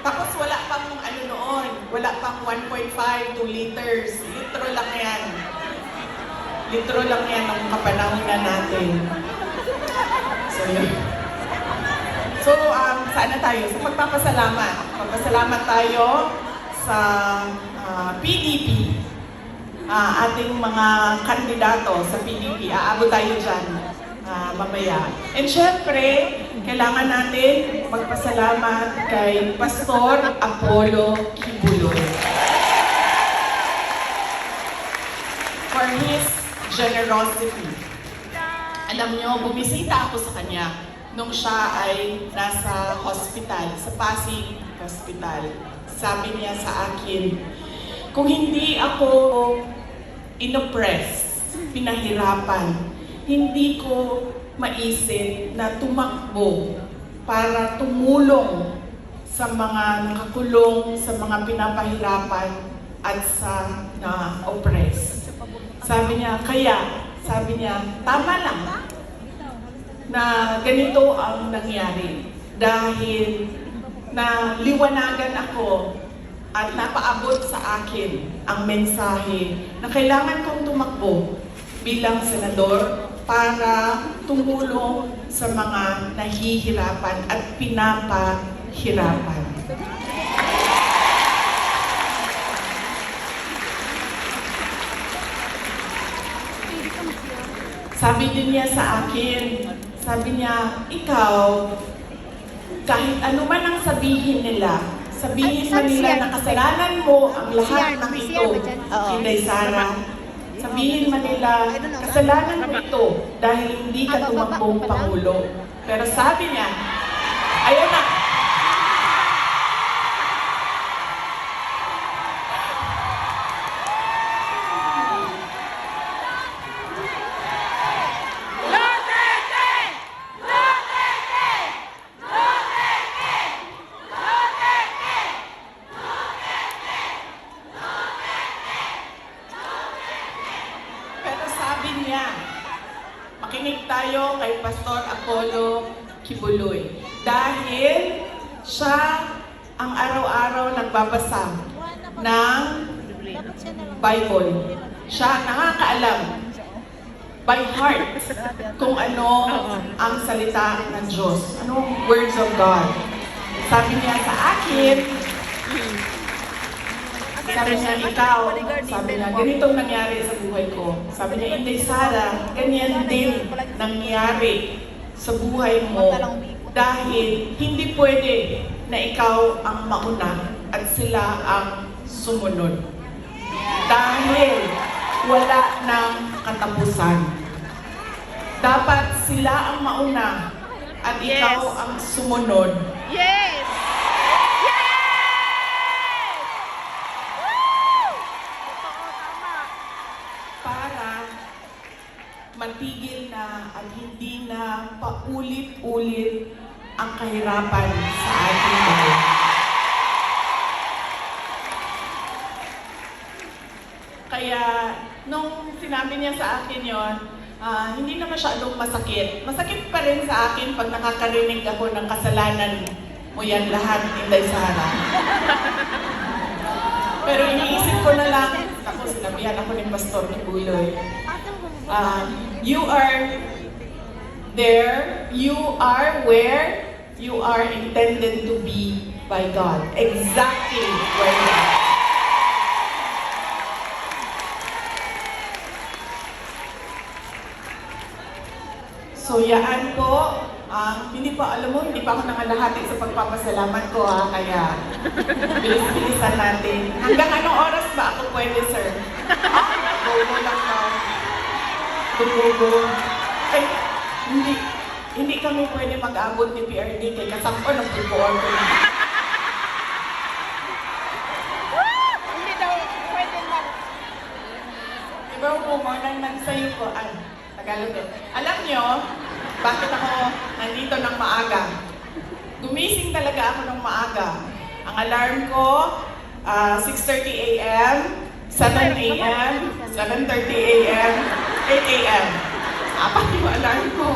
Tapos wala pang ano noon, wala pang 1.5, 2 liters. Litro lang yan. Litro lang yan ang kapanahon na natin. So yun. So, saan na tayo? Sa pagpapasalamat. Pagpasalamat tayo sa PDP. Ating mga kandidato sa PDP. Aabot tayo dyan mamaya. And syempre, kailangan natin magpasalamat kay Pastor Apollo Kibuloy for his generosity. Alam nyo, bumisita ako sa kanya nung siya ay nasa hospital, sa Pasig Hospital. Sabi niya sa akin, kung hindi ako inoppress, pinahirapan, hindi ko maisip na tumakbo para tumulong sa mga nakakulong, sa mga pinapahirapan at sa na-oppress. Sabi niya, tama lang na ganito ang nangyari dahil naliwanagan ako at napaabot sa akin ang mensahe na kailangan kong tumakbo bilang senador para tumulong sa mga nahihirapan at pinapahirapan. Sabi din niya sa akin, sabi niya, ikaw, kahit ano man ang sabihin nila, sabihin man nila na kasalanan mo ang lahat ng ito, Inday Sara. Sabihin man nila, kasalanan mo ito dahil hindi ka tumakbong Pangulo. Pero sabi niya, ayun na. Makinig tayo kay Pastor Apollo Kibuloy dahil siya ang araw-araw nagbabasa ng Bible. Siya nakakaalam by heart kung ano ang salita ng Diyos, anong words of God. Sabi niya sa akin, sabi niya, ikaw, sabi niya, ganitong nangyari sa buhay ko. Sabi niya, Inday Sara, ganyan din nangyari sa buhay mo dahil hindi pwede na ikaw ang mauna at sila ang sumunod. Dahil wala ng katapusan. Dapat sila ang mauna at ikaw ang sumunod. Yes! Para matigil na at hindi na paulit-ulit ang kahirapan sa ating bayan. Kaya nung sinabi niya sa akin yon, hindi na masyadong masakit. Masakit pa rin sa akin pag nakakarinig ako ng kasalanan mo yan lahat, Inday Sara. Pero iniisip ko na lang, ako sinabihan ako ni Pastor Kibuloy, you are there, you are where you are intended to be by God. Exactly where you are. So yaan po, hindi pa, alam mo, hindi pa ako nangalahati sa pagpapasalamat ko kaya bilis-bilisan natin. Hanggang anong oras ba ako pwede, sir? Go lang daw. Go. Ay, hindi kami pwede mag-abot ni PRD kay kasakto ng pagbubuan ko. Hindi daw pwede mag... Diba mo nang nagsayo ko, Tagalog din. Alam nyo, bakit ako nandito ng maaga? Gumising talaga ako ng maaga. Ang alarm ko, 6:30 a.m., 7 a.m., 7:30 a.m., 8 a.m. Apat yung alarm ko.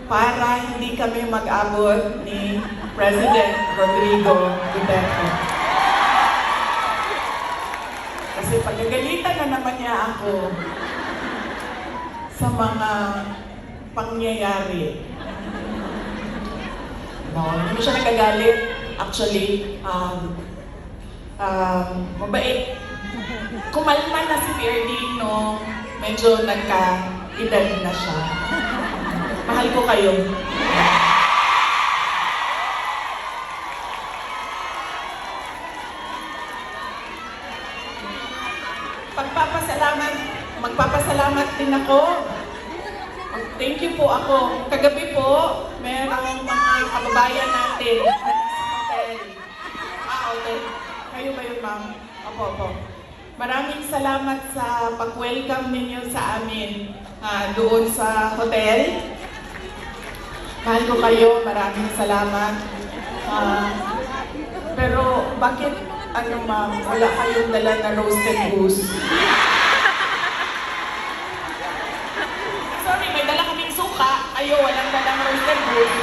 para hindi kami mag-abot ni President Rodrigo Duterte. Kasi pagagalitan na naman niya ako sa mga pangyayari. No, hindi siya nagagalit. Actually, mabait. Kumalma na si PRD no medyo nagka-edad na siya. Mahal ko kayo. Magpapasalamat din ako. Thank you po ako. Kagabi po, merong mga kababayan natin sa hotel. Hotel. Kayo ba yun, ma'am? Opo. Maraming salamat sa pag-welcome ninyo sa amin doon sa hotel. Mahal ko kayo, maraming salamat. Pero bakit, ma'am, wala kayong dala na roasted goose? Sorry, may dala kaming suka. Ayo, walang dalang roasted goose.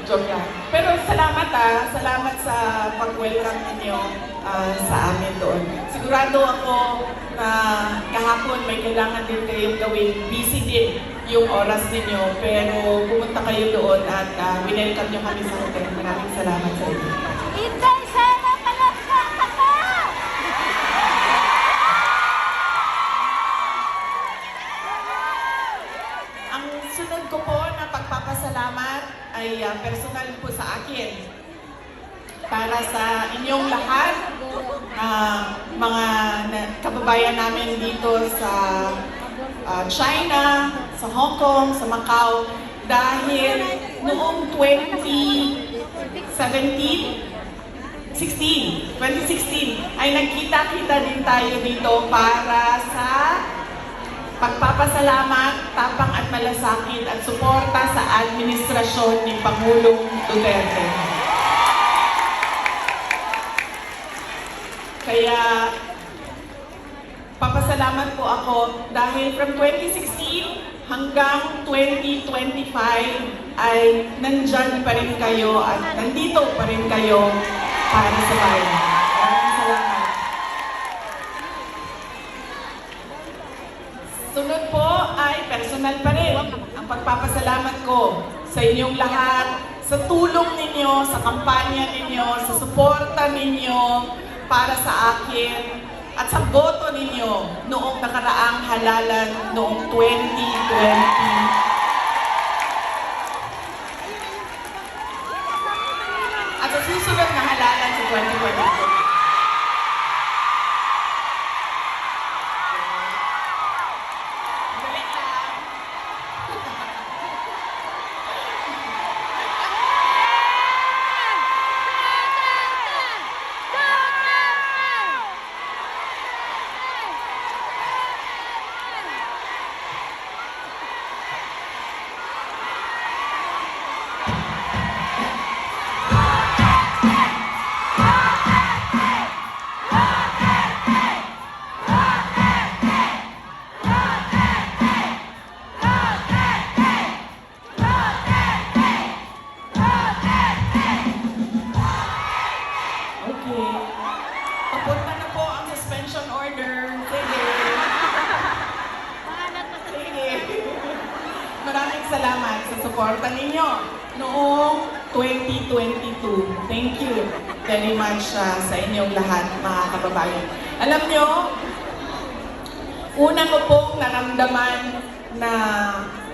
Joke lang. Pero salamat salamat sa pag-welcome ninyo sa amin doon. Sigurado ako na kahapon may kailangan din kayong gawin. Busy din yung oras ninyo, pero pumunta kayo doon at winelcome nyo kami sa hotel. Maraming salamat sa inyo. Inday, sana palakpak ka pa! Ang sunod ko po na pagpapasalamat ay personal po sa akin. Para sa inyong lahat, mga kababayan namin dito sa China, sa Hong Kong, sa Macau, dahil noong 2016 ay nagkita-kita din tayo dito para sa pagpapasalamat, tapang at malasakit at suporta sa administrasyon ni Pangulong Duterte. Kaya papasalamat po ako dahil from 2016 hanggang 2025 ay nandyan pa rin kayo at nandito pa rin kayo para sa bayan. Maraming salamat. Sunod po ay personal pa rin ang pagpapasalamat ko sa inyong lahat, sa tulong ninyo, sa kampanya ninyo, sa suporta ninyo para sa akin at sa boto ninyo noong nakaraang halalan noong 2020 at sa susunod na halalan sa 2022. Papunta na po ang suspension order. Sige. Maraming salamat sa suporta ninyo noong 2022. Thank you very much sa inyong lahat, mga kababayan. Alam nyo, una ko pong naramdaman na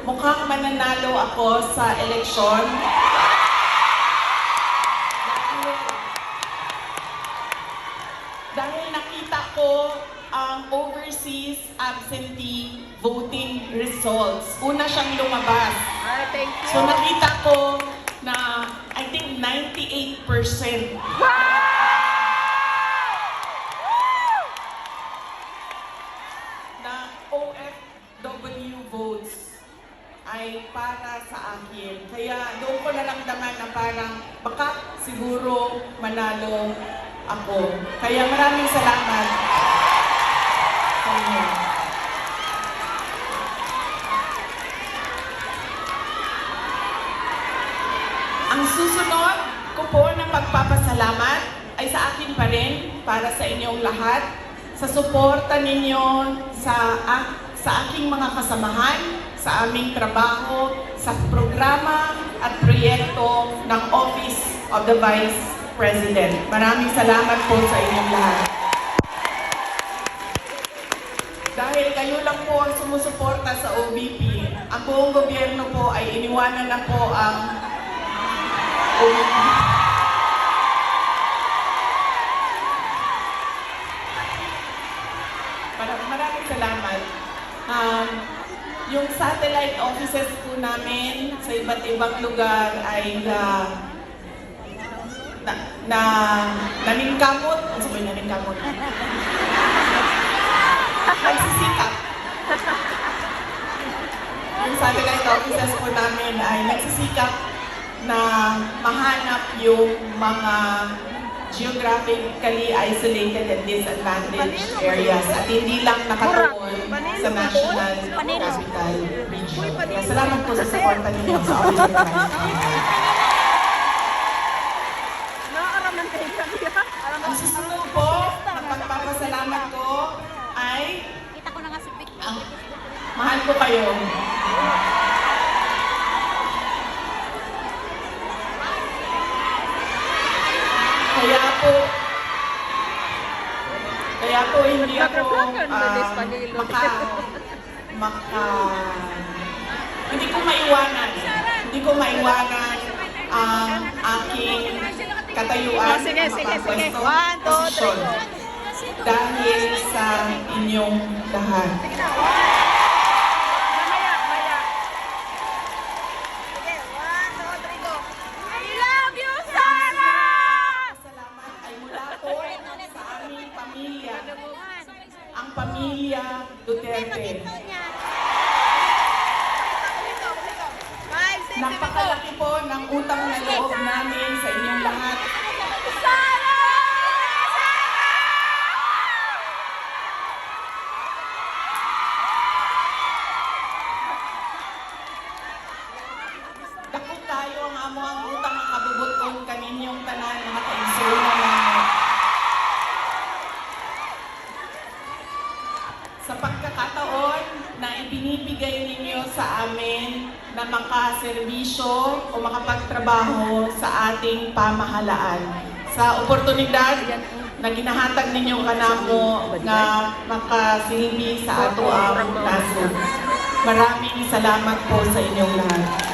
mukhang mananalo ako sa eleksyon. Dahil nakita ko ang overseas absentee voting results. Una siyang lumabas. Thank you. So nakita ko na I think 98% na OFW votes ay para sa akin. Kaya doon ko naramdaman na parang baka siguro manalo ako. Kaya maraming salamat sa sa inyo. Ang susunod ko po ng pagpapasalamat ay sa akin pa rin, para sa inyong lahat, sa suporta ninyo sa aking mga kasamahan, sa aming trabaho, sa programa at proyekto ng Office of the Vice President. Maraming salamat po sa inyong lahat. Dahil kayo lang po ang sumusuporta sa OVP, ang buong gobyerno po ay iniwanan na po ang OVP. Maraming salamat. Yung satellite offices po namin sa iba't ibang lugar ay naningkamot. Ano sabihin naningkamot? Nagsisikap. Yung satellite offices po namin ay nagsisikap na mahanap yung mga geographically isolated and disadvantaged areas at hindi lang nakatuon sa national capital region. Kaya salamat po sa suporta ninyo sa Office of the Vice. Ang susunod po ng pagpapasalamat ko ay Kita ko na nga si Vic. mahal ko kayo. Kaya po hindi ako hindi ko maiwanan ang aking katayuan Sige. makapwesto 1, 2, 3, posisyon dahil sa inyong lahat. Maya. Sige, 1, 2, 3, go. I love you, Sarah! Salamat ay mula po sa aming pamilya, ang pamilya Duterte. Napakalaki po ng utang na loob namin sa inyong lahat. Dako tayo ang amo ang utang ang kabubuton kaninyong tanan mga kaigsoon na sa pagkakataon na ibinibigay ninyo sa amin na makaserbisyo o makapagtrabaho sa ating pamahalaan. Sa oportunidad na ginahatag ninyo kanamo na makasilbi sa ato ang nasod. Maraming salamat po sa inyong lahat.